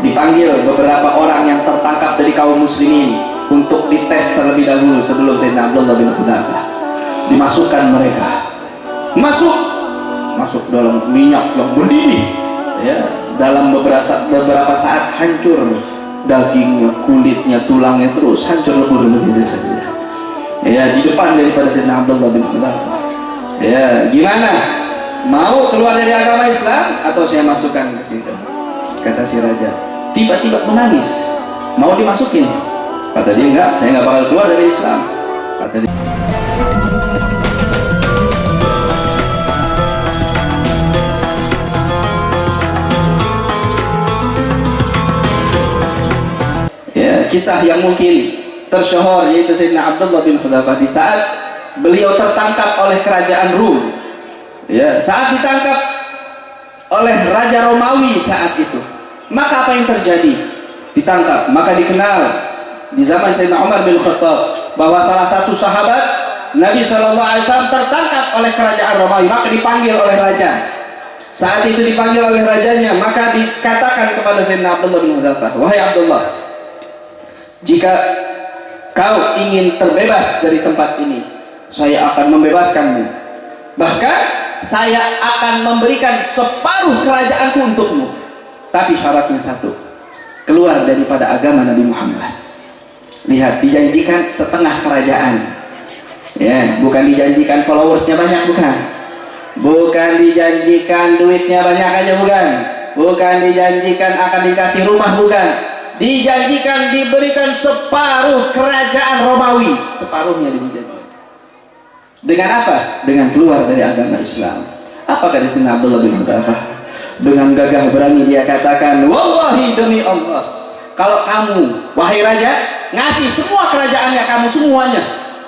dipanggil beberapa orang yang tertangkap dari kaum muslimin untuk dites terlebih dahulu sebelum Sayyidina Abdullah bin Hudzafah. Dimasukkan mereka, masuk dalam minyak yang mendidih, ya, dalam beberapa saat hancur dagingnya, kulitnya, tulangnya, terus hancur lebur begitu saja, ya, di depan daripada Sayyidina Abdullah bin Hudzafah. Ya, gimana, mau keluar dari agama Islam atau saya masukkan ke situ? Kata si raja, tiba-tiba menangis, mau dimasukin. Kata dia, enggak, saya nggak bakal keluar dari Islam. Kata dia, ya, kisah yang mungkin tersyhur yaitu Sayyidina Abdullah bin Hudzafah di saat beliau tertangkap oleh kerajaan Rum, ya, saat ditangkap oleh Raja Romawi saat itu. Maka apa yang terjadi? Ditangkap, maka dikenal di zaman Sayyidina Umar bin Khattab bahwa salah satu sahabat Nabi SAW tertangkap oleh kerajaan Romawi, maka dipanggil oleh raja. Saat itu dipanggil oleh rajanya, maka dikatakan kepada Sayyidina Abdullah bin Hudzafah, wahai Abdullah, jika kau ingin terbebas dari tempat ini, saya akan membebaskanmu. Bahkan saya akan memberikan separuh kerajaanku untukmu. Tapi syaratnya satu, keluar daripada agama Nabi Muhammad. Lihat, dijanjikan setengah kerajaan, ya, bukan dijanjikan followersnya banyak, bukan dijanjikan duitnya banyak aja, bukan dijanjikan akan dikasih rumah, bukan, dijanjikan diberikan separuh kerajaan Romawi, separuhnya dijanjikan. Dengan apa? Dengan keluar dari agama Islam. Apa kata Sayyidina Abdullah bin Hudzafah? Dengan gagah berani dia katakan, wallahi, demi Allah, kalau kamu, wahai raja, ngasih semua kerajaannya kamu,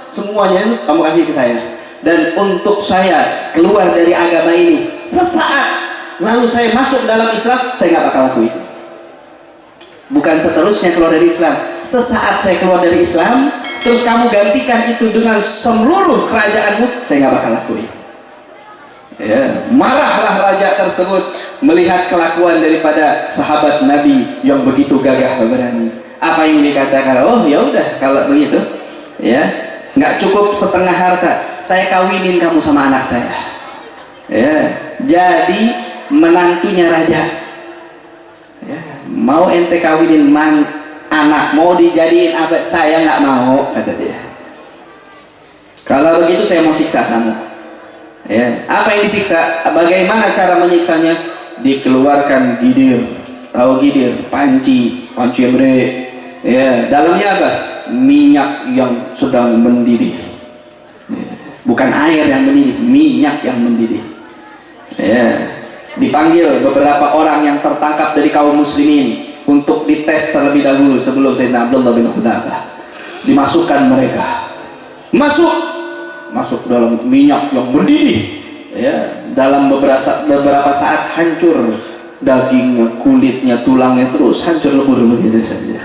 semuanya kamu kasih ke saya, dan untuk saya keluar dari agama ini sesaat lalu saya masuk dalam Islam, saya nggak bakal lakuin. Bukan seterusnya keluar dari Islam, sesaat saya keluar dari Islam terus kamu gantikan itu dengan seluruh kerajaanmu, saya nggak bakal lakuin. Ya, marahlah raja tersebut melihat kelakuan daripada sahabat Nabi yang begitu gagah berani. Apa yang dikatakan? Oh ya udah, kalau begitu, ya, nggak cukup setengah harta, saya kawinin kamu sama anak saya, ya, jadi menantunya raja. Ya, mau ente kawinin anak, mau dijadiin apa? Saya nggak mau, kata dia. Kalau begitu saya mau siksa kamu. Ya, apa yang disiksa? Bagaimana cara menyiksanya? Dikeluarkan gidir, tahu gidir, panci bre, ya, dalamnya apa? Minyak yang sedang mendidih, ya, bukan air yang mendidih, minyak yang mendidih. Ya, dipanggil beberapa orang yang tertangkap dari kaum muslimin untuk dites terlebih dahulu sebelum Sayyidina Abdullah bin Hudzafah. Dimasukkan mereka, masuk dalam minyak yang mendidih, ya, dalam beberapa saat hancur dagingnya, kulitnya, tulangnya, terus hancur lebur begitu saja,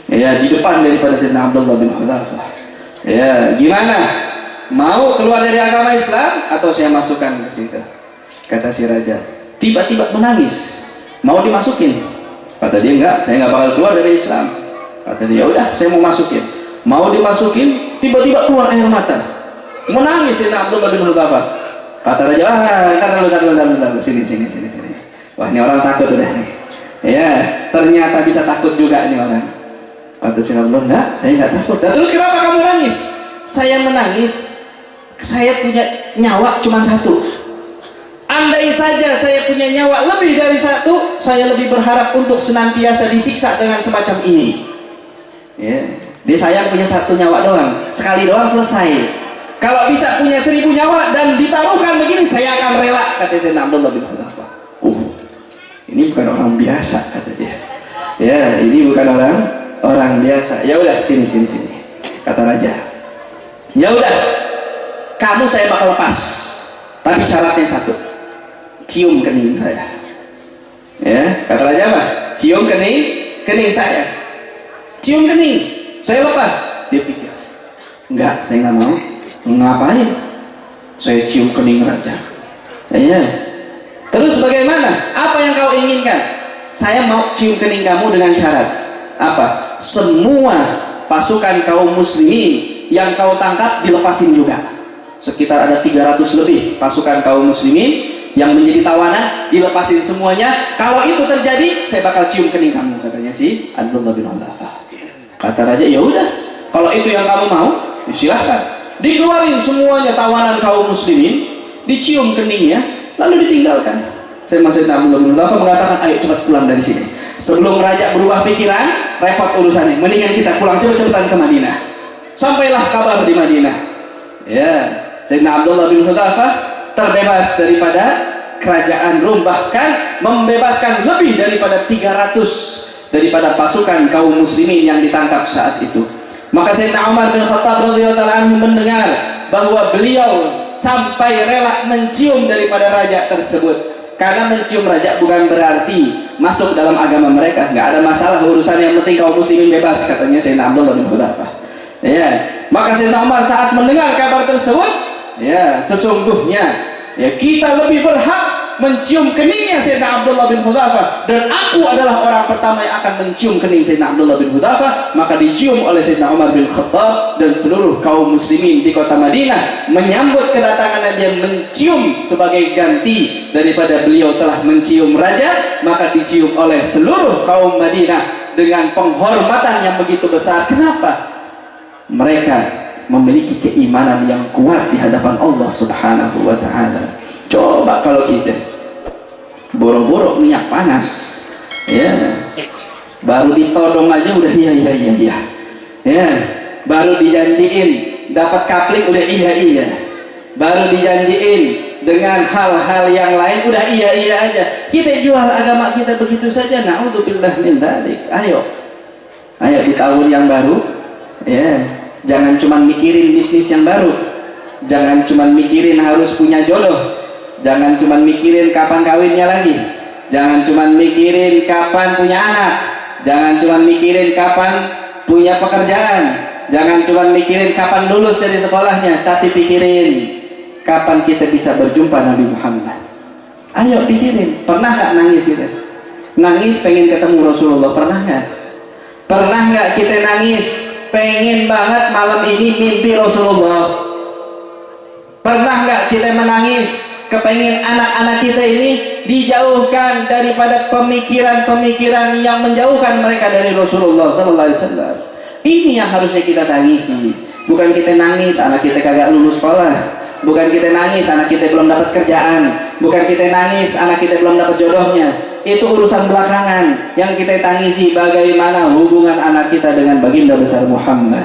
ya, di depan daripada Sayyidina Abdullah bin Hudzafah. Ya, gimana, mau keluar dari agama Islam atau saya masukkan ke situ? Kata si raja, tiba-tiba menangis, mau dimasukin. Kata dia, enggak, saya nggak bakal keluar dari Islam. Kata dia, udah, saya mau masukin. Mau dimasukin, tiba-tiba keluar air mata, menangis Sayyidina Abdullah bin Hudzafah. Kata raja, ntar dulu, sini. Wah, ini orang takut udah nih. Ya, ternyata bisa takut juga nih orang. Kata Sayyidina Abdullah, enggak, saya nggak takut. Dan terus kenapa kamu nangis? Saya menangis, saya punya nyawa cuma satu. Andai saja saya punya nyawa lebih dari satu, saya lebih berharap untuk senantiasa disiksa dengan semacam ini. Ya, dia sayang punya satu nyawa doang, sekali doang selesai. Kalau bisa punya 1000 nyawa dan ditaruhkan begini, saya akan rela, kata Sayyidina Abdullah bin Hudzafah. Ini bukan orang biasa, kata dia. Ya, ini bukan orang biasa. Ya udah, sini, kata raja. Ya udah, kamu saya bakal lepas, tapi syaratnya satu, cium kening saya. Ya, kata raja apa? Cium kening saya. Cium kening, saya lepas. Dia pikir, enggak, saya nggak mau. Ngapain? Saya cium kening raja. Ya. Terus bagaimana? Apa yang kau inginkan? saya mau cium kening kamu dengan syarat apa? Semua pasukan kaum muslimin yang kau tangkap dilepasin juga. Sekitar ada 300 lebih pasukan kaum muslimin yang menjadi tawanan dilepasin semuanya. Kalau itu terjadi, saya bakal cium kening kamu, katanya si Abdullah bin Hudhafah. Kata raja, ya udah, kalau itu yang kamu mau, silahkan. Dikeluarin semuanya tawanan kaum muslimin, dicium keningnya, lalu ditinggalkan. Saya masih Abdullah bin Hudhafah mengatakan, ayo cepat pulang dari sini. Sebelum raja berubah pikiran, repot urusannya. Mendingan kita pulang cepet-cepetan ke Madinah. Sampailah kabar di Madinah. Ya, Sayyidina Abdullah bin Hudhafah terbebas daripada kerajaan Rum, bahkan membebaskan lebih daripada 300 daripada pasukan kaum muslimin yang ditangkap saat itu. Maka Sayyidina Umar bin Khattab radhiyallahu anhu mendengar bahwa beliau sampai rela mencium daripada raja tersebut, karena mencium raja bukan berarti masuk dalam agama mereka, nggak ada masalah, urusan yang penting kaum muslimin bebas, katanya Sayyidina Abdullah bin Hudhafah. Ya, maka Sayyidina Umar saat mendengar kabar tersebut, ya, sesungguhnya ya kita lebih berhak mencium keningnya Sayyidina Abdullah bin Hudhafah, dan aku adalah orang pertama yang akan mencium kening Sayyidina Abdullah bin Hudhafah. Maka dicium oleh Sayyidina Umar bin Khattab, dan seluruh kaum muslimin di kota Madinah menyambut kedatangan dia, mencium sebagai ganti daripada beliau telah mencium raja. Maka dicium oleh seluruh kaum Madinah dengan penghormatan yang begitu besar. Kenapa? Mereka memiliki keimanan yang kuat di hadapan Allah Subhanahu wa ta'ala. Coba kalau kita boro-boro minyak panas, ya, baru ditodong aja udah iya, ya, baru dijanjiin dapat kapling udah iya, baru dijanjiin dengan hal-hal yang lain udah iya aja. Kita jual agama kita begitu saja. Na'udzubillah min dzalik. Ayo di tahun yang baru, ya, jangan cuma mikirin bisnis yang baru, jangan cuma mikirin harus punya jodoh, jangan cuma mikirin kapan kawinnya lagi, jangan cuma mikirin kapan punya anak, jangan cuma mikirin kapan punya pekerjaan, jangan cuma mikirin kapan lulus dari sekolahnya, tapi pikirin kapan kita bisa berjumpa Nabi Muhammad. Ayo pikirin, pernah nggak nangis kita? Nangis pengen ketemu Rasulullah, pernah nggak? Pernah nggak kita nangis pengen banget malam ini mimpi Rasulullah? Pernah nggak kita menangis kepengen anak-anak kita ini dijauhkan daripada pemikiran-pemikiran yang menjauhkan mereka dari Rasulullah sallallahu alaihi wasallam? Ini yang harusnya kita tangisi. Bukan kita nangis anak kita kagak lulus sekolah, bukan kita nangis anak kita belum dapat kerjaan, bukan kita nangis anak kita belum dapat jodohnya. Itu urusan belakangan. Yang kita tangisi bagaimana hubungan anak kita dengan baginda besar Muhammad.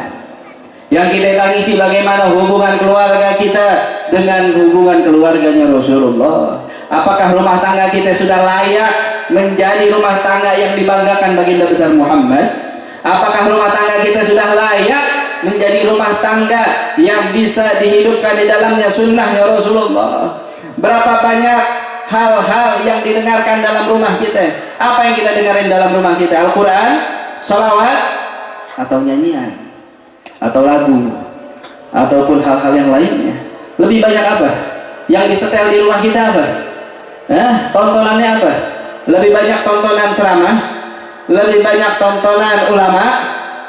Yang kita tangisi bagaimana hubungan keluarga kita dengan hubungan keluarganya Rasulullah. Apakah rumah tangga kita sudah layak menjadi rumah tangga yang dibanggakan baginda besar Muhammad? Apakah rumah tangga kita sudah layak menjadi rumah tangga yang bisa dihidupkan di dalamnya sunnahnya Rasulullah? Berapa banyak hal-hal yang didengarkan dalam rumah kita? Apa yang kita dengarin dalam rumah kita? Al-Quran, salawat, atau nyanyian, atau lagu, ataupun hal-hal yang lainnya? Lebih banyak apa? Yang disetel di rumah kita apa? Tontonannya apa? Lebih banyak tontonan ceramah, lebih banyak tontonan ulama,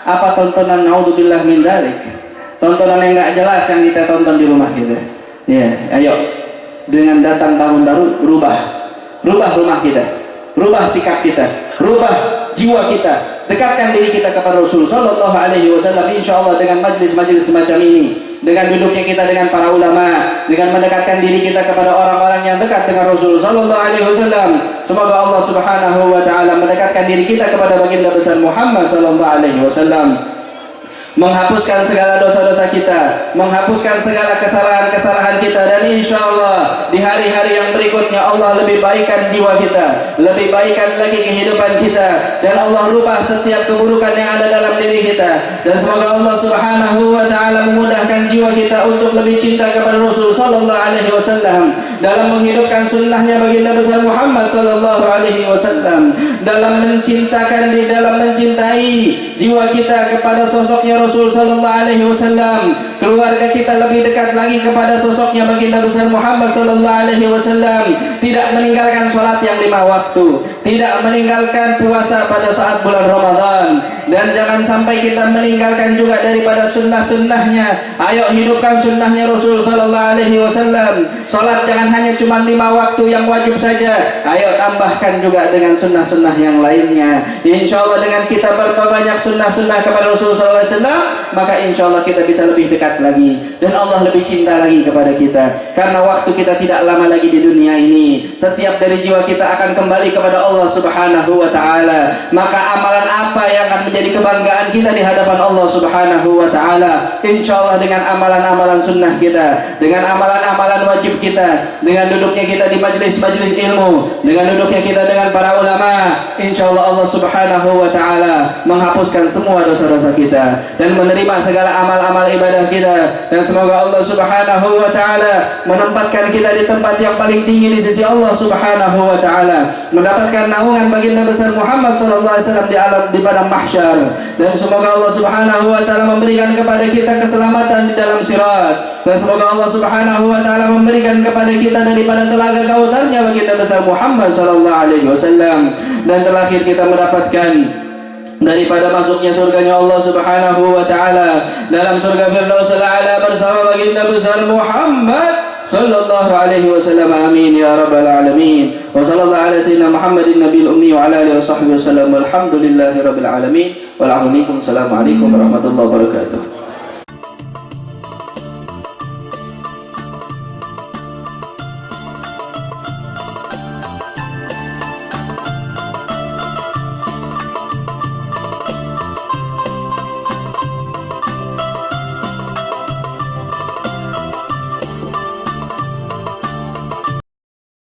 apa tontonan naudzubillah min dzalik? Tontonan yang nggak jelas yang kita tonton di rumah kita. Ya, ayo dengan datang tahun baru rubah rumah kita, rubah sikap kita, rubah jiwa kita, dekatkan diri kita kepada Rasul sallallahu alaihi wasallam. Insyaallah dengan majlis-majlis semacam ini, dengan duduknya kita dengan para ulama, dengan mendekatkan diri kita kepada orang-orang yang dekat dengan Rasul sallallahu alaihi wasallam, semoga Allah Subhanahu wa taala mendekatkan diri kita kepada baginda besar Muhammad sallallahu alaihi wasallam, menghapuskan segala dosa-dosa kita, menghapuskan segala kesalahan-kesalahan kita, dan insya Allah di hari-hari yang berikutnya Allah lebih baikkan jiwa kita, lebih baikkan lagi kehidupan kita, dan Allah rubah setiap keburukan yang ada dalam diri kita, dan semoga Allah Subhanahu wa taala memudahkan jiwa kita untuk lebih cinta kepada Rasul sallallahu alaihi wasallam, dalam menghidupkan sunnahnya baginda besar Muhammad sallallahu alaihi wasallam, dalam mencintai jiwa kita kepada sosoknya Rasul sallallahu alaihi wasallam, keluarga kita lebih dekat lagi kepada sosoknya baginda besar Muhammad sallallahu alaihi wasallam, tidak meninggalkan salat yang 5 waktu, tidak meninggalkan puasa pada saat bulan Ramadan, dan jangan sampai kita meninggalkan juga daripada sunnah-sunnahnya. Ayo hidupkan sunnahnya Rasul sallallahu alaihi wasallam. Salat jangan hanya cuma 5 waktu yang wajib saja, ayo tambahkan juga dengan sunnah-sunnah yang lainnya. Insyaallah dengan kita berbanyak sunnah-sunnah kepada Rasul sallallahu alaihi wasallam, maka insyaallah kita bisa lebih dekat lagi dan Allah lebih cinta lagi kepada kita. Karena waktu kita tidak lama lagi di dunia ini. Setiap dari jiwa kita akan kembali kepada Allah Subhanahu wa taala. Maka amalan apa yang akan menjadi kebanggaan kita di hadapan Allah Subhanahu wa taala? Insyaallah dengan amalan-amalan sunnah kita, dengan amalan-amalan wajib kita, dengan duduknya kita di majlis-majlis ilmu, dengan duduknya kita dengan para ulama, insyaallah Allah Subhanahu wa taala menghapuskan semua dosa-dosa kita dan menerima segala amal-amal ibadah kita, dan semoga Allah Subhanahu wa taala menempatkan kita di tempat yang paling tinggi di sisi Allah Subhanahu wa taala, mendapatkan naungan baginda besar Muhammad sallallahu alaihi wasallam di padang mahsyar, dan semoga Allah Subhanahu wa taala memberikan kepada kita keselamatan di dalam sirat, dan semoga Allah Subhanahu wa taala memberikan kepada kita daripada telaga kautsarnya baginda besar Muhammad sallallahu alaihi wasallam, dan terakhir kita mendapatkan daripada masuknya surganya Allah Subhanahu wa taala dalam surga Firdaus al-A'la bersama baginda besar Muhammad sallallahu alaihi wasallam. Amin ya rabbal alamin. Wa sallallahu ala sayyidina Muhammadin nabiyil ummi wa ala alihi wa sahbihi wasallam. Walhamdulillahi rabbil alamin. Assalamualaikum warahmatullahi wabarakatuh.